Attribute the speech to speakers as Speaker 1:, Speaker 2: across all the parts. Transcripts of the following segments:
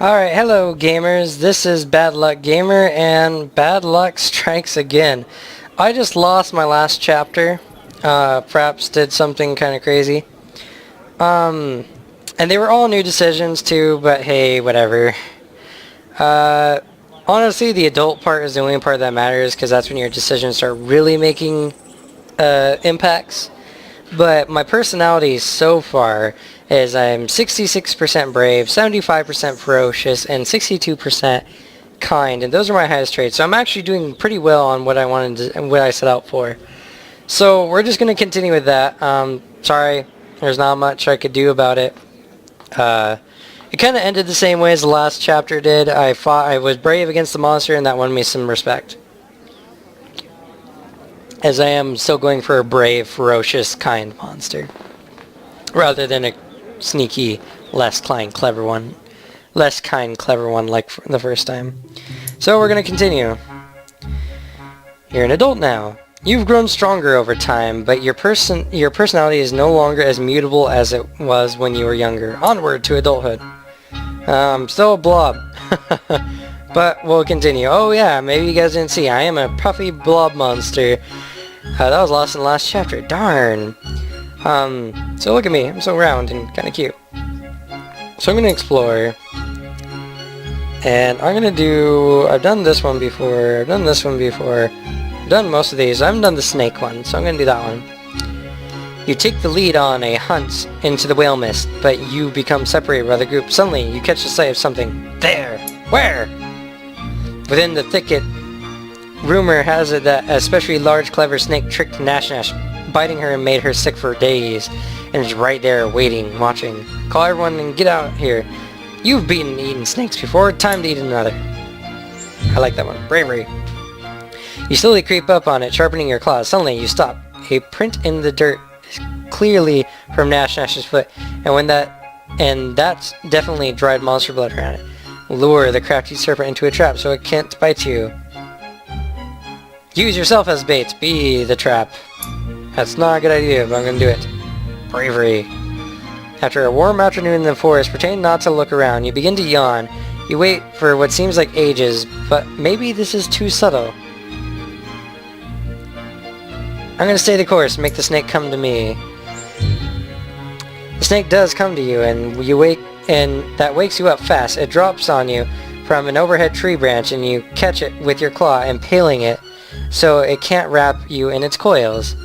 Speaker 1: Alright, hello gamers, this is Bad Luck Gamer, and bad luck strikes again. I just lost my last chapter. Perhaps did something kind of crazy. And they were all new decisions too, but hey, whatever. Honestly, the adult part is the only part that matters, because that's when your decisions start really making impacts. But my personality so far is I'm 66% brave, 75% ferocious, and 62% kind, and those are my highest traits. So I'm actually doing pretty well on what I wanted to, and what I set out for. So we're just going to continue with that. Sorry, there's not much I could do about it. It kind of ended the same way as the last chapter did. I was brave against the monster, and that won me some respect. As I am still going for a brave, ferocious, kind monster, rather than a sneaky, less kind, clever one like the first time. So we're going to continue. You're an adult now. You've grown stronger over time, but your personality is no longer as mutable as it was when you were younger. Onward to adulthood. Still a blob. But we'll continue. Oh yeah, maybe you guys didn't see. I am a puffy blob monster. That was lost in the last chapter. Darn. So look at me. I'm so round and kind of cute. So I'm going to explore. And I'm going to do... I've done this one before. I've done this one before. I've done most of these. I haven't done the snake one, so I'm going to do that one. You take the lead on a hunt into the whale mist, but you become separated by the group. Suddenly, you catch a sight of something. There! Where? Within the thicket, rumor has it that a especially large, clever snake tricked Nash Nash, biting her and made her sick for days, and is right there waiting, watching. Call everyone and get out here. You've beaten and eaten snakes before, time to eat another. I like that one. Bravery. You slowly creep up on it, sharpening your claws. Suddenly you stop. A print in the dirt is clearly from Nash Nash's foot, and that's definitely dried monster blood around it. Lure the crafty serpent into a trap so it can't bite you. Use yourself as bait. Be the trap. That's not a good idea, but I'm going to do it. Bravery. After a warm afternoon in the forest, pretend not to look around. You begin to yawn. You wait for what seems like ages, but maybe this is too subtle. I'm going to stay the course, make the snake come to me. The snake does come to you, and you wake, and that wakes you up fast. It drops on you from an overhead tree branch, and you catch it with your claw, impaling it so it can't wrap you in its coils.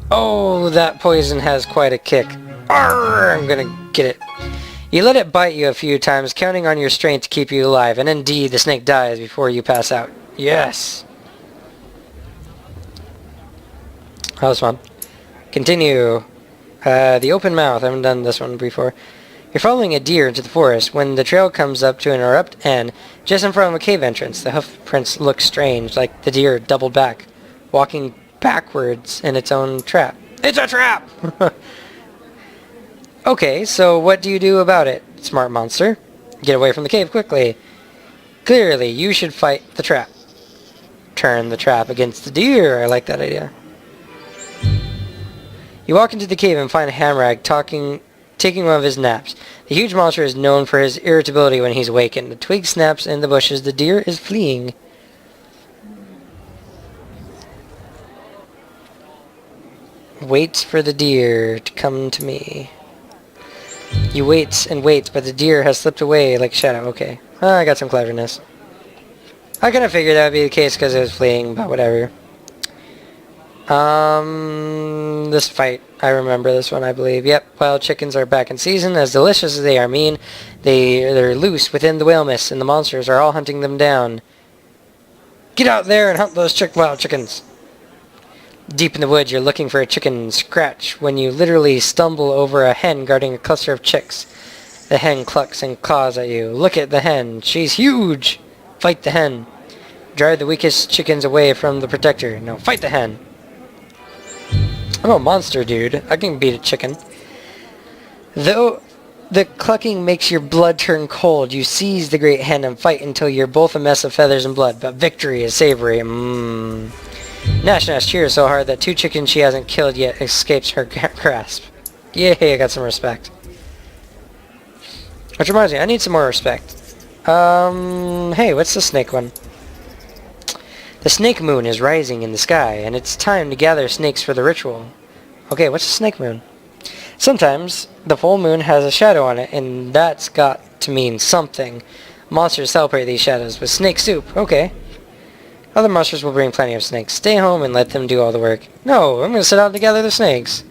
Speaker 1: Oh, that poison has quite a kick. Arrgh, I'm gonna get it. You let it bite you a few times, counting on your strength to keep you alive, and indeed, the snake dies before you pass out. Yes! That was fun. Continue. The open mouth. I haven't done this one before. You're following a deer into the forest when the trail comes up to an abrupt end, just in front of a cave entrance. The hoof prints look strange, like the deer doubled back, walking backwards in its own trap. It's a trap! Okay, so what do you do about it, smart monster? Get away from the cave quickly. Clearly, you should fight the trap. Turn the trap against the deer. I like that idea. You walk into the cave and find Hamrag taking one of his naps. The huge monster is known for his irritability when he's awakened. The twig snaps in the bushes. The deer is fleeing. Waits for the deer to come to me. You wait and wait, but the deer has slipped away like a shadow. Okay. I got some cleverness. I kind of figured that would be the case because it was fleeing, but whatever. This fight. I remember this one, I believe. Yep, wild chickens are back in season. As delicious as they are mean, they're loose within the whale mist, and the monsters are all hunting them down. Get out there and hunt those wild chickens. Deep in the woods, you're looking for a chicken scratch when you literally stumble over a hen guarding a cluster of chicks. The hen clucks and claws at you. Look at the hen. She's huge. Fight the hen. Drive the weakest chickens away from the protector. No, fight the hen. I'm a monster, dude. I can beat a chicken. Though the clucking makes your blood turn cold, you seize the great hen and fight until you're both a mess of feathers and blood. But victory is savory. Nash Nash cheers so hard that 2 chickens she hasn't killed yet escapes her grasp. Yay, I got some respect. Which reminds me, I need some more respect. Hey, what's the snake one? The snake moon is rising in the sky, and it's time to gather snakes for the ritual. Okay, what's a snake moon? Sometimes the full moon has a shadow on it, and that's got to mean something. Monsters celebrate these shadows with snake soup. Okay. Other monsters will bring plenty of snakes. Stay home and let them do all the work. No, I'm going to set out to gather the snakes.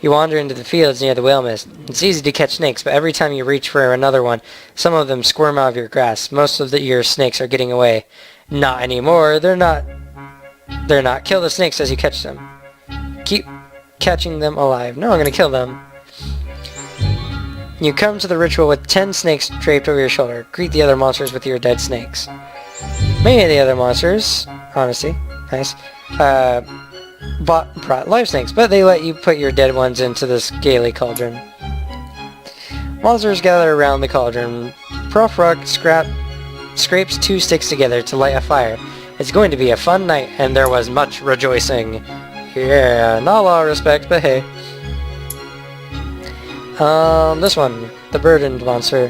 Speaker 1: You wander into the fields near the whale mist. It's easy to catch snakes, but every time you reach for another one, some of them squirm out of your grasp. Most of your snakes are getting away. Not anymore. They're not. Kill the snakes as you catch them. Keep catching them alive. No, I'm going to kill them. You come to the ritual with 10 snakes draped over your shoulder. Greet the other monsters with your dead snakes. Many of the other monsters, honestly, nice, brought live snakes, but they let you put your dead ones into this scaly cauldron. Monsters gather around the cauldron. Prof Rock scrapes 2 sticks together to light a fire. It's going to be a fun night, and there was much rejoicing. Yeah, not a lot of respect, but hey. This one, the burdened monster.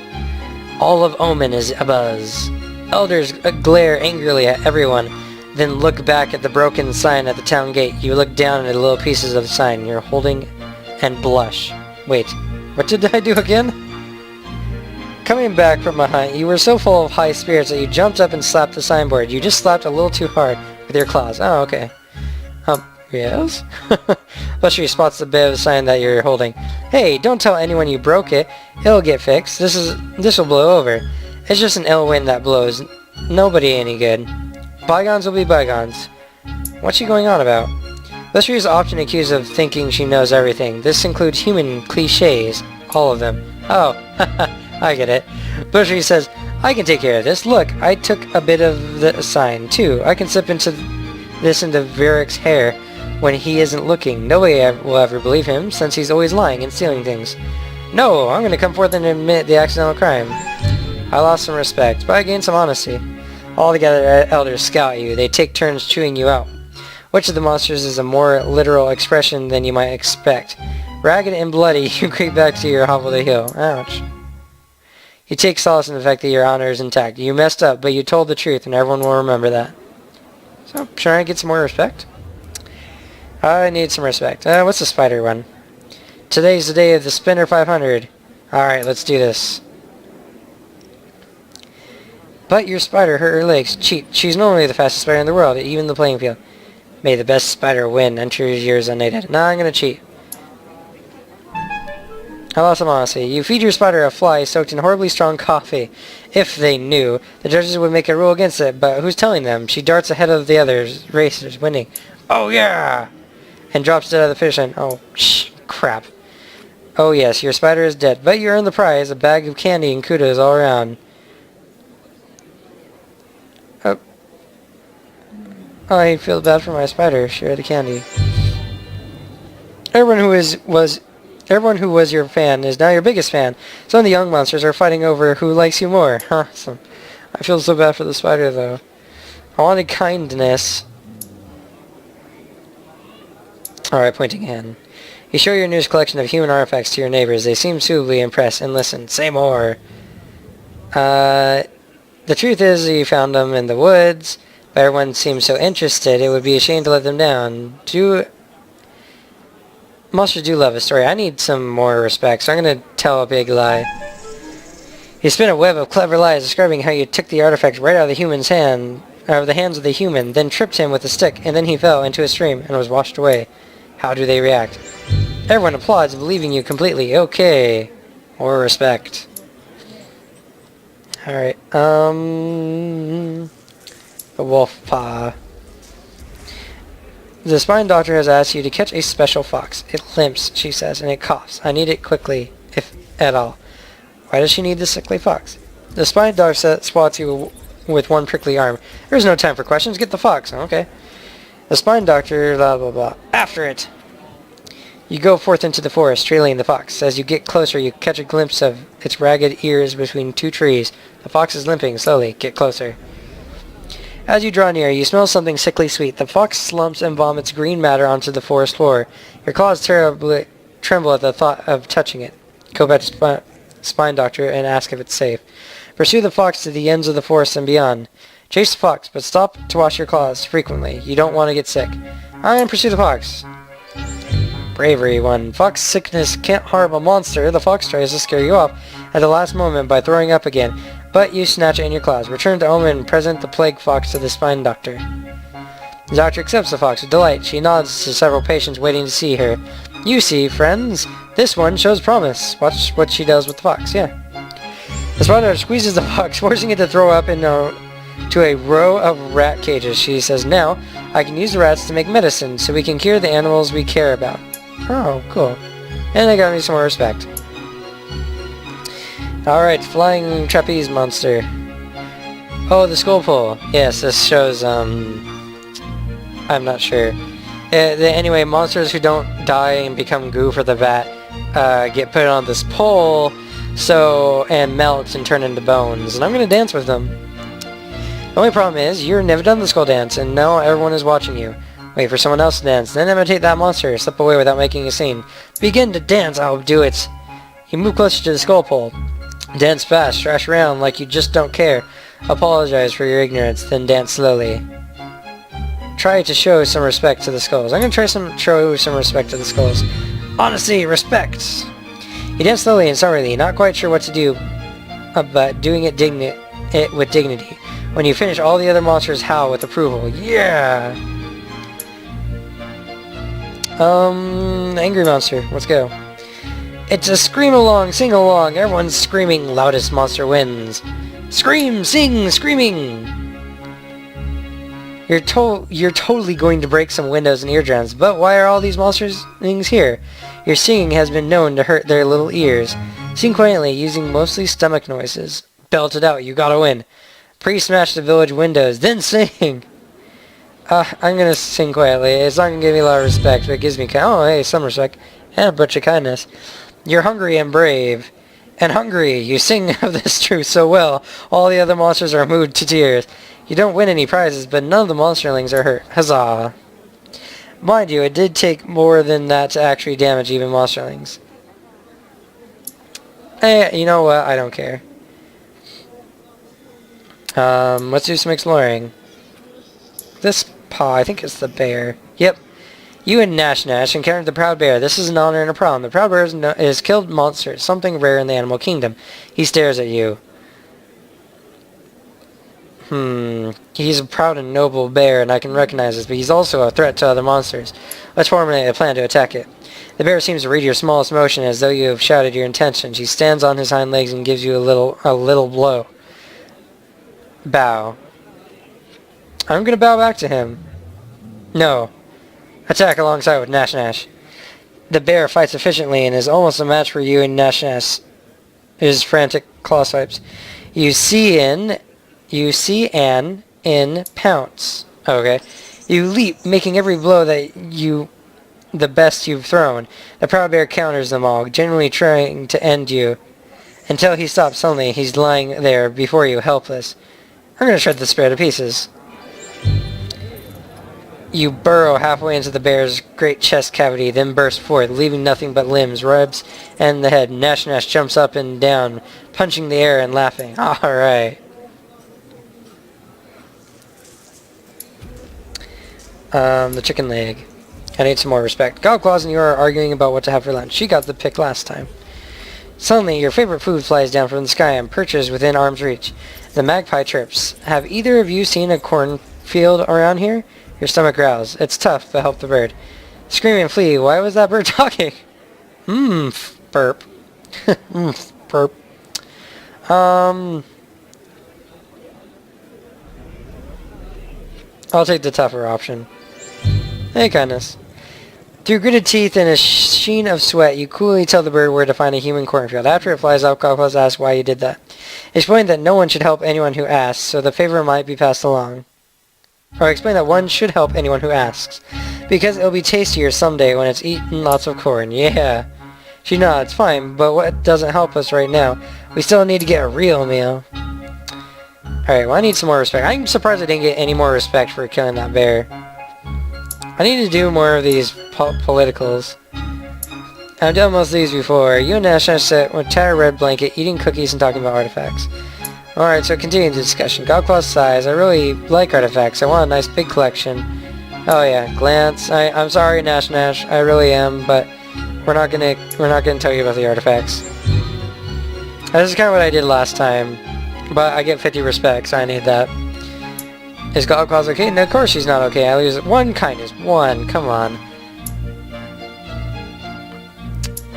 Speaker 1: All of Omen is abuzz. Elders glare angrily at everyone, then look back at the broken sign at the town gate. You look down at the little pieces of the sign you're holding and blush. Wait, what did I do again? Coming back from a hunt, you were so full of high spirits that you jumped up and slapped the signboard. You just slapped a little too hard with your claws. Oh, okay. Yes? Blustery spots the bit of the sign that you're holding. Hey, don't tell anyone you broke it. It'll get fixed. This will blow over. It's just an ill wind that blows. Nobody any good. Bygones will be bygones. What's she going on about? Blustery is often accused of thinking she knows everything. This includes human cliches. All of them. Oh, I get it. Blustery says, I can take care of this. Look, I took a bit of the sign, too. I can slip this into Varric's hair when he isn't looking. Nobody will ever believe him, since he's always lying and stealing things. No, I'm going to come forth and admit the accidental crime. I lost some respect, but I gained some honesty. All the other elders scout you. They take turns chewing you out. Which of the monsters is a more literal expression than you might expect? Ragged and bloody, you creep back to your hovel to heal. Ouch. You take solace in the fact that your honor is intact. You messed up, but you told the truth, and everyone will remember that. So, trying to get some more respect? I need some respect. What's the spider one? Today's the day of the Spinner 500. Alright, let's do this. But your spider hurt her legs. Cheat. She's normally the fastest spider in the world, even the playing field. May the best spider win. Enter yours unaided. Nah, I'm gonna cheat. I lost some honesty. You feed your spider a fly soaked in horribly strong coffee. If they knew, the judges would make a rule against it, but who's telling them? She darts ahead of the others, racers, winning. Oh yeah! And drops dead out of the fish and oh, crap. Oh yes, your spider is dead, but you earned the prize, a bag of candy and kudos all around. Oh. I feel bad for my spider. Share the candy. Everyone who was your fan is now your biggest fan. Some of the young monsters are fighting over who likes you more. Awesome. I feel so bad for the spider, though. I wanted kindness. Alright, pointing hand. You show your newest collection of human artifacts to your neighbors. They seem suitably impressed and listen. Say more. The truth is you found them in the woods, but everyone seems so interested it would be a shame to let them down. Monsters do love a story. I need some more respect, so I'm going to tell a big lie. You spin a web of clever lies describing how you took the artifact right out of the hands of the human, then tripped him with a stick, and then he fell into a stream and was washed away. How do they react? Everyone applauds, believing you completely. Okay. More respect. Alright, the wolf paw. The spine doctor has asked you to catch a special fox. It limps, she says, and it coughs. I need it quickly, if at all. Why does she need the sickly fox? The spine doctor swats you with one prickly arm. There's no time for questions. Get the fox. Okay. The spine doctor, blah, blah, blah. After it! You go forth into the forest, trailing the fox. As you get closer, you catch a glimpse of its ragged ears between 2 trees. The fox is limping slowly. Get closer. As you draw near, you smell something sickly sweet. The fox slumps and vomits green matter onto the forest floor. Your claws tremble at the thought of touching it. Go back to spine doctor and ask if it's safe. Pursue the fox to the ends of the forest and beyond. Chase the fox, but stop to wash your claws frequently. You don't want to get sick. And pursue the fox. Bravery 1. Fox sickness can't harm a monster. The fox tries to scare you off at the last moment by throwing up again, but you snatch it in your claws. Return to Omen and present the plague fox to the spine doctor. The doctor accepts the fox with delight. She nods to several patients waiting to see her. You see, friends, this one shows promise. Watch what she does with the fox, yeah. The spine doctor squeezes the fox, forcing it to throw up to a row of rat cages. She says, now, I can use the rats to make medicine, so we can cure the animals we care about. Oh, cool. And they got me some more respect. Alright, flying trapeze monster. Oh, the skull pull. Yes, this shows, I'm not sure. Anyway, monsters who don't die and become goo for the vat get put on this pole, and melt and turn into bones. And I'm gonna dance with them. The only problem is, you've never done the skull dance, and now everyone is watching you. Wait for someone else to dance, then imitate that monster. Slip away without making a scene. Begin to dance, I'll do it. You move closer to the skull pole. Dance fast, thrash around like you just don't care. Apologize for your ignorance, then dance slowly. Try to show some respect to the skulls. I'm gonna show some respect to the skulls. Honesty, respect! You dance slowly and sourly, not quite sure what to do, but doing it with dignity. When you finish, all the other monsters howl with approval. Yeah! Angry monster. Let's go. It's a scream along, sing along. Everyone's screaming. Loudest monster wins. Scream, sing, screaming. You're totally going to break some windows and eardrums, but why are all these monsters things here? Your singing has been known to hurt their little ears. Sing quietly, using mostly stomach noises. Belt it out, you gotta win. Pre-smash the village windows, then sing! I'm gonna sing quietly. It's not gonna give me a lot of respect, but it gives me some respect. And a bunch of kindness. You're hungry and brave. And hungry, you sing of this truth so well, all the other monsters are moved to tears. You don't win any prizes, but none of the monsterlings are hurt. Huzzah! Mind you, it did take more than that to actually damage even monsterlings. You know what? I don't care. Let's do some exploring. This paw, I think it's the bear. Yep. You and Nash encountered the Proud Bear. This is an honor and a problem. The Proud Bear is killed monster, something rare in the animal kingdom. He stares at you. He's a proud and noble bear, and I can recognize this, but he's also a threat to other monsters. Let's formulate a plan to attack it. The bear seems to read your smallest motion as though you have shouted your intentions. He stands on his hind legs and gives you a little blow. Bow. I'm gonna bow back to him. No. Attack alongside with Nash. The bear fights efficiently and is almost a match for you and Nash. His frantic claw swipes. You see an in pounce. Okay. You leap, making every blow the best you've thrown. The Proud Bear counters them all, generally trying to end you. Until he stops suddenly, he's lying there before you, helpless. I'm gonna shred the spear to pieces. You burrow halfway into the bear's great chest cavity, then burst forth, leaving nothing but limbs, ribs, and the head. Nash jumps up and down, punching the air and laughing. Alright. The chicken leg. I need some more respect. Gobclaws and you are arguing about what to have for lunch. She got the pick last time. Suddenly, your favorite food flies down from the sky and perches within arm's reach. The magpie chirps. Have either of you seen a cornfield around here? Your stomach growls. It's tough, but help the bird. Scream and flee. Why was that bird talking? Burp. Burp. I'll take the tougher option. Hey, kindness. Through gritted teeth and a sheen of sweat, you coolly tell the bird where to find a human cornfield. After it flies up, Gobclaws asks why you did that. Explain that no one should help anyone who asks, so the favor might be passed along. Or explain that one should help anyone who asks, because it'll be tastier someday when it's eaten lots of corn. Yeah. She nods. Fine, but what doesn't help us right now? We still need to get a real meal. Alright, well I need some more respect. I'm surprised I didn't get any more respect for killing that bear. I need to do more of these politicals. I've done most of these before. You and Nash sit with tattered red blanket, eating cookies and talking about artifacts. Alright, so continue the discussion. Godclaw's size. I really like artifacts. I want a nice big collection. Oh yeah, glance. I'm sorry, Nash. I really am, but we're not gonna tell you about the artifacts. This is kind of what I did last time, but I get 50 respect, so I need that. Is Godclaw's okay? No, of course she's not okay. I lose one kindness. One. Come on.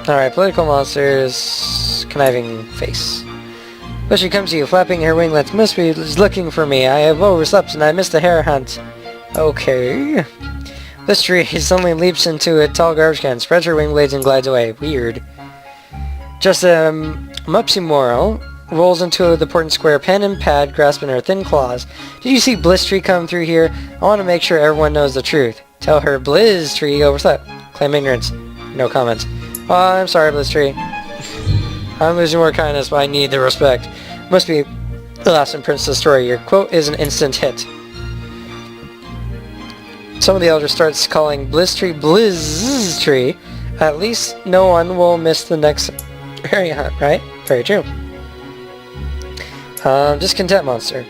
Speaker 1: Alright, political monsters. Conniving face. But she comes to you, flapping her winglets. Must be looking for me. I have overslept and I missed the hare hunt. Okay. This tree suddenly leaps into a tall garbage can, spreads her wing blades and glides away. Weird. Just a Mupsy Moral rolls into the important square, pen and pad grasping her thin claws. Did you see Blitztree come through here? I want to make sure everyone knows the truth. Tell her Blitztree overslept. Claim ignorance. No comments. Oh, I'm sorry, Blitztree. I'm losing more kindness, but I need the respect. Must be the last in Princess story. Your quote is an instant hit. Some of the elders starts calling Blitztree. At least no one will miss the next area hunt, right? Very true. Discontent monster.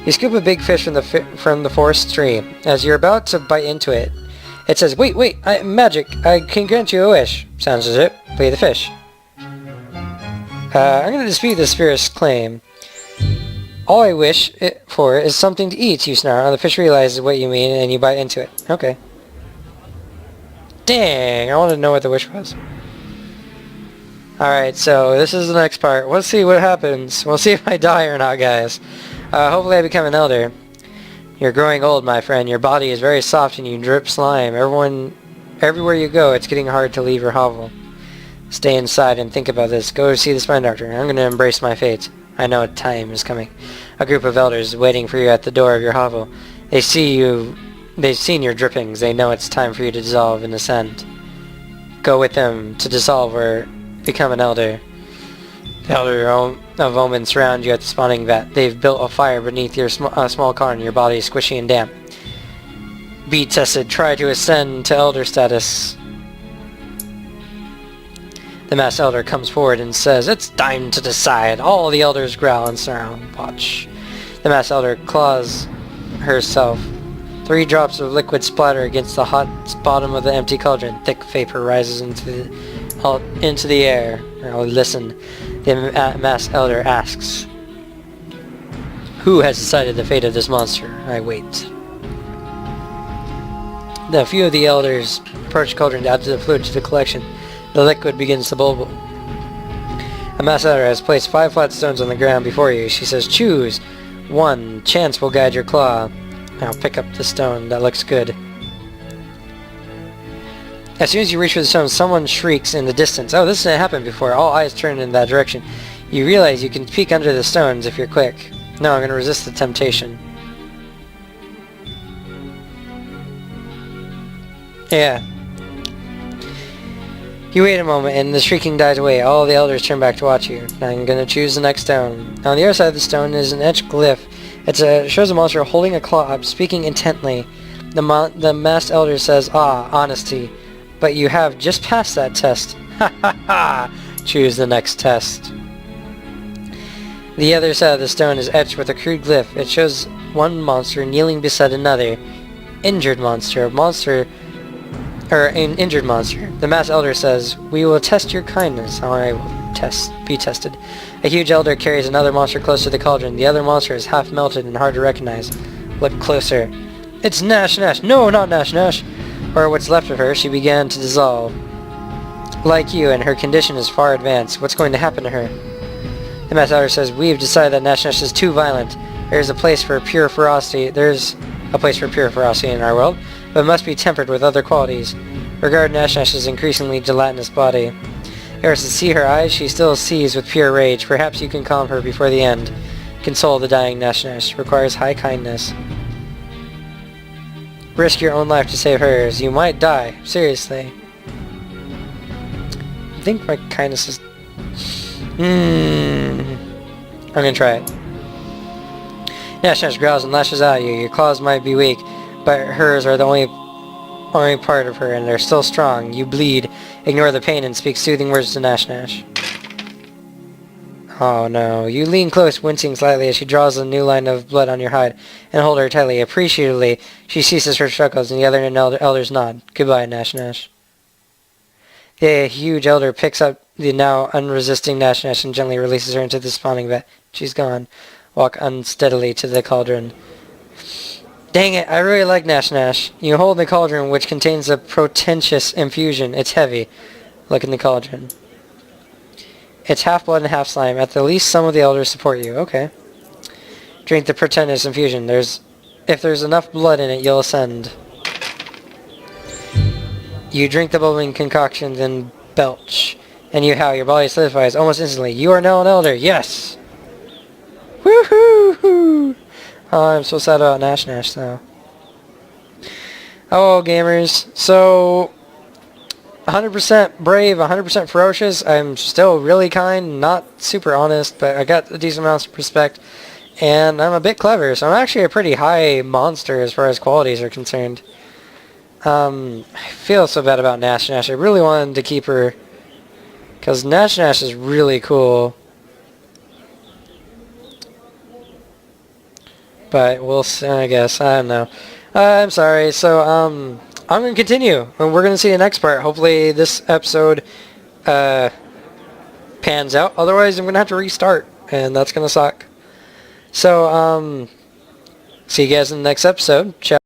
Speaker 1: You scoop a big fish from the forest stream. As you're about to bite into it, it says, "Wait, magic! I can grant you a wish." Sounds as it. Play the fish. I'm going to dispute this spirit's claim. All I wish for is something to eat, you snarl. The fish realizes what you mean, and you bite into it. Okay. Dang, I wanted to know what the wish was. Alright, so this is the next part. Let's see what happens. We'll see if I die or not, guys. Hopefully I become an elder. You're growing old, my friend. Your body is very soft and you drip slime. Everywhere you go, it's getting hard to leave your hovel. Stay inside and think about this. Go see the spine doctor. I'm going to embrace my fate. I know time is coming. A group of elders is waiting for you at the door of your hovel. They see you. They've seen your drippings. They know it's time for you to dissolve and ascend. Go with them to dissolve or become an elder. The elder of omen surround you at the spawning vat. They've built a fire beneath your small cairn. Your body is squishy and damp. Be tested. Try to ascend to elder status. The masked elder comes forward and says, "It's time to decide." All the elders growl and surround. Watch. The masked elder claws herself. 3 drops of liquid splatter against the hot bottom of the empty cauldron. Thick vapor rises into the air. Now listen. The masked elder asks, "Who has decided the fate of this monster?" I wait. A few of the elders approach the cauldron to add to the fluid to the collection. The liquid begins to bubble. A masked elder has placed 5 flat stones on the ground before you. She says, "Choose. 1. Chance will guide your claw." Now pick up the stone. That looks good. As soon as you reach for the stone, someone shrieks in the distance. Oh, this didn't happen before. All eyes turn in that direction. You realize you can peek under the stones if you're quick. No, I'm going to resist the temptation. Yeah. You wait a moment, and the shrieking dies away. All the elders turn back to watch you. Now I'm going to choose the next stone. On the other side of the stone is an etched glyph. It shows a monster holding a claw up, speaking intently. The masked elder says, "Ah, honesty. But you have just passed that test." Ha ha ha! Choose the next test. The other side of the stone is etched with a crude glyph. It shows one monster kneeling beside another. Injured monster. An injured monster. The masked elder says, "We will test your kindness." I will be tested. A huge elder carries another monster close to the cauldron. The other monster is half melted and hard to recognize. Look closer. It's Nash. No, not Nash. Or what's left of her. She began to dissolve. Like you, and her condition is far advanced. What's going to happen to her? The masked elder says, "We've decided that Nash is too violent. There's a place for pure ferocity in our world, but it must be tempered with other qualities. Regard Nash's increasingly gelatinous body. Eris, to see her eyes, she still sees with pure rage. Perhaps you can calm her before the end. Console the dying Nash. Requires high kindness. Risk your own life to save hers. You might die. Seriously. I think my kindness is... I'm gonna try it. Nash growls and lashes out at you. Your claws might be weak, but hers are the only part of her, and they're still strong. You bleed. ignore the pain and speak soothing words to Nash Nash. Oh no. You lean close, wincing slightly as she draws a new line of blood on your hide, and hold her tightly. Appreciatively, she ceases her struggles, and the other elders nod. Goodbye, Nash Nash. The huge elder picks up the now unresisting Nash Nash and gently releases her into the spawning vat. She's gone. Walk unsteadily to the cauldron. Dang it, I really like Nash Nash. You hold the cauldron, which contains a potentious infusion. It's heavy. Look in the cauldron. It's half blood and half slime. At the least, some of the elders support you. Okay. Drink the pretentious infusion. If there's enough blood in it, you'll ascend. You drink the bubbling concoction, then belch. And you howl. Your body solidifies almost instantly. You are now an elder. Yes! Woohoo! Oh, I'm so sad about Nash Nash, though. Oh, gamers. So, 100% brave, 100% ferocious. I'm still really kind, not super honest, but I got a decent amount of respect. And I'm a bit clever, so I'm actually a pretty high monster as far as qualities are concerned. I feel so bad about Nash Nash. I really wanted to keep her, because Nash Nash is really cool. But we'll see, I guess. I don't know. I'm sorry. So, I'm going to continue. And we're going to see the next part. Hopefully this episode pans out. Otherwise, I'm going to have to restart. And that's going to suck. So, see you guys in the next episode. Ciao.